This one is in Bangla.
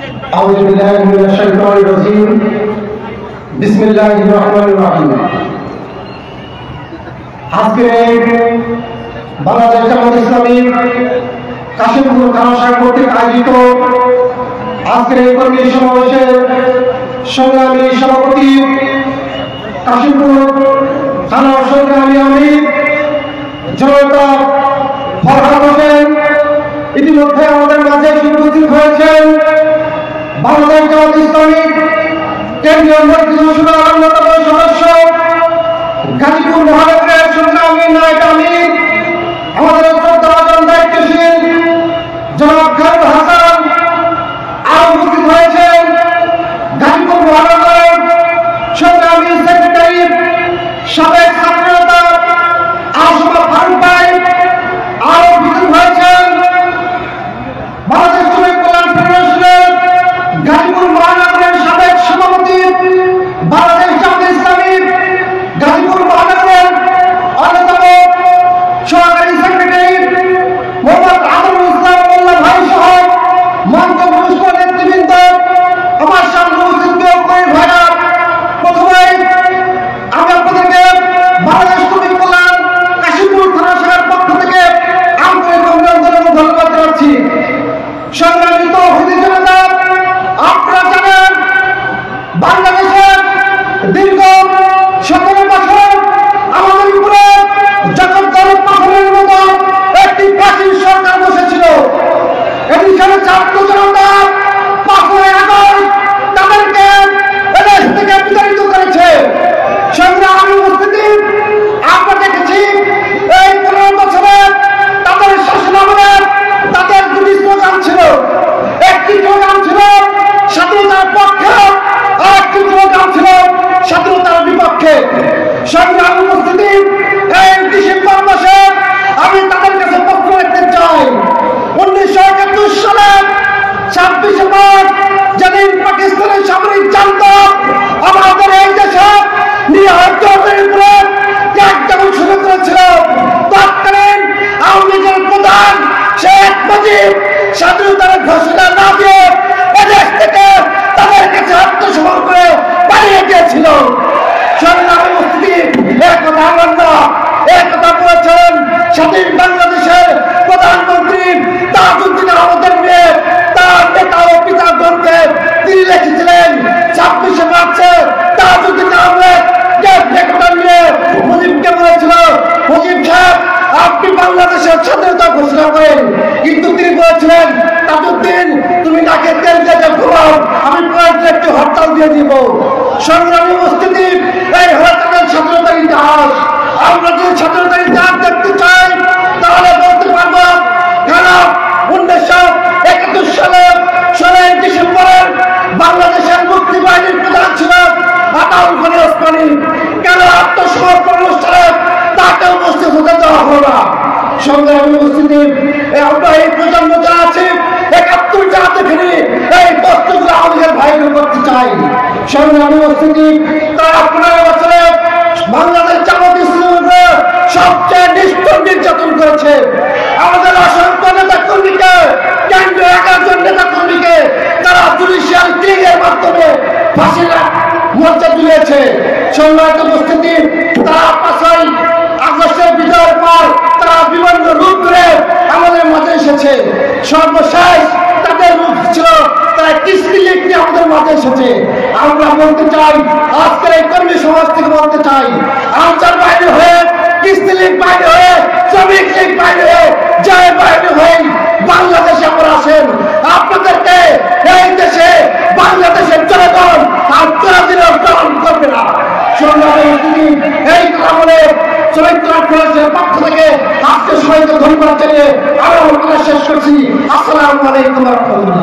আউযু বিল্লাহি মিনাশ শাইতানির রাজীম। বিসমিল্লাহির রহমানির রহিম। আজকে বাংলাদেশ জামাত ইসলামী কাশিমপুর থানা শাখা কর্তৃক আয়োজিত আজকের এই কর্মী সমাবেশের সংগ্রামী সভাপতি কাশিমপুর থানা সংগ্রামী আমির জনতা ফরহাদ হোসেন ইতিমধ্যে আমাদের মাঝে উপস্থিত হয়েছেন। বাংলাদেশ জামাত ইসলামী কেন্দ্রীয় মজলিসের অন্যতম সদস্য গাজীপুর মহানগরের সংগ্রামী নায়ক আমির আমাদের শ্রদ্ধাভাজন দায়িত্বশীল জনাব খায়রুল হাসান আরো উপস্থিত হয়েছেন। গাজীপুর মহানগরের সংগ্রামী সেক্রেটারি সাবেক ছাত্রনেতা আশরাফ ফারুক ভাই আরো উপস্থিত হয়েছেন। বাংলাদেশ শ্রমিক কল্যাণ ফেডারেশনের গাজীপুর মহানগরের সাবেক সভাপতি বাংলাদেশ জামাত ইসলামী গাজীপুর মহানগরের অন্যতম সহকারী সেক্রেটারি মোহাম্মদ আমিনুল ইসলাম মোল্লা ভাই সহ মঞ্চ পুরস্ক নেতৃবৃন্দ, আমার সামনে উপস্থিত ভাইরা, প্রথমেই আমি আপনাদেরকে বাংলাদেশ শ্রমিক কল্যাণ কাশিমপুর থানা শাখার পক্ষ থেকে আন্তরিক অভিনন্দন এবং ধন্যবাদ জানাচ্ছি। সংগ্রামিত হুজুর জনতা, আপনারা জানেন বাংলাদেশের দীর্ঘ 17 বছর আমাদের উপরে জগদ্দল পাথরের মতো একটি প্রাচীন সরকার বসেছিল। এদিকে ছাত্র জনতা 5 আগস্ট তাদেরকে এদেশ থেকে বিতাড়িত করেছে। সংগ্রামী উপস্থিতি, আমরা দেখেছি এই 15 বছরে তাদের শাসনামলে তাদের দুটি স্লোগান ছিল। একটি স্লোগান ছিল স্বাধীনতার পক্ষে, আর একটি স্লোগান ছিল স্বাধীনতার বিপক্ষে। সংগ্রামী উপস্থিতি, এই ডিসেম্বর মাসে আমি তাদের কাছে পক্ষ রাখতে চাই। 1971 সালে 26 মার্চ যেদিন পাকিস্তানের সামরিক জান্তা আমাদের এই দেশে নিহতদের উপরে যেমন শুরু করেছিল, তৎকালীন আওয়ামী লীগের প্রধান শেখ মুজিব স্বাধীনতার ঘোষণা না দিয়ে এদেশ থেকে তাদের কাছে আত্মসমর্পণ করে পালিয়ে গিয়েছিল। সংগ্রামী উপস্থিতি, একথা আমার না, একথা বলেছেন স্বাধীন বাংলাদেশের প্রধানমন্ত্রী তাজউদ্দিন আহমদের মেয়ে, তার নেতা ও পিতা গ্রন্থে তিনি লিখেছিলেন 26 মার্চে তাজউদ্দিন আহমেদ নিয়ে মুজিবকে বলেছিল, মুজিব সাহেব আপনি বাংলাদেশের স্বাধীনতা ঘোষণা করেন, কিন্তু তিনি বলেছিলেন তাজউদ্দিন তুমি নাকে তেল দিয়ে ঘুমাও, আমি কয়েকদিন একটি হরতাল দিয়ে দিব। সংগ্রামী উপস্থিতি, এই হরতালের স্বাধীনতার ইতিহাস, আমরা যদি স্বাধীনতার ইতিহাস দেখতে চাই তাহলে বলতে পারবো কেন 1971 সালে 16 ডিসেম্বরের বাংলাদেশের মুক্তি বাহিনীর প্রধান ছিল আতাউল গনি ওসমানী। কেন আত্মসমর্পণ অনুষ্ঠানে তাকে উপস্থিত হতে দেওয়া হলো না? সংগ্রামী উপস্থিতি, আমরা এই প্রজন্ম যা আছে 71 যা দেখিনি এই বস্তুগুলো আমাদের ভাইকে করতে চাই। সংগ্রামী উপস্থিতি, তারা 15 বছরে বাংলাদেশ জামাত ইসলামীকে সবচেয়ে নিষ্ঠুর নির্যাতন করেছে। আমাদের অসংখ্য নেতা কর্মীকে, কেন্দ্রীয় 11 জন নেতা কর্মীকে তারা জুডিশিয়াল কিলিংয়ের মাধ্যমে ফাঁসির মঞ্চে তুলেছে। সংগ্রামী উপস্থিতি, তারা 5 আগস্টের বিজয়ের পর তারা বিভিন্ন রূপ ধরে আমাদের মাঝে এসেছে। সর্বশেষ তাদের রূপ ছিল তারা কৃষি লীগ নিয়ে আমাদের মাঝে এসেছে। আমরা বলতে চাই, আজকের এই কর্মী সমাজ থেকে বলতে চাই, আনসার বাইরে হয়ে, কৃষি লীগ বাইরে হয়ে, শ্রমিক লীগ বাইরে হয়ে, জয় বাইরে হয়ে বাংলাদেশে আমরা আসেন। আপনাদেরকে এই দেশে বাংলাদেশের জনগণ আর কোনদিনও গ্রহণ করবে না। এই কথা বলে শ্রমিক কল্যাণ ফেডারেশনের পক্ষ থেকে আজকে সবাইকে ধন্যবাদ জানিয়ে আমি শেষ করছি। আসসালামু আলাইকুম ওয়া রাহমাতুল্লাহ।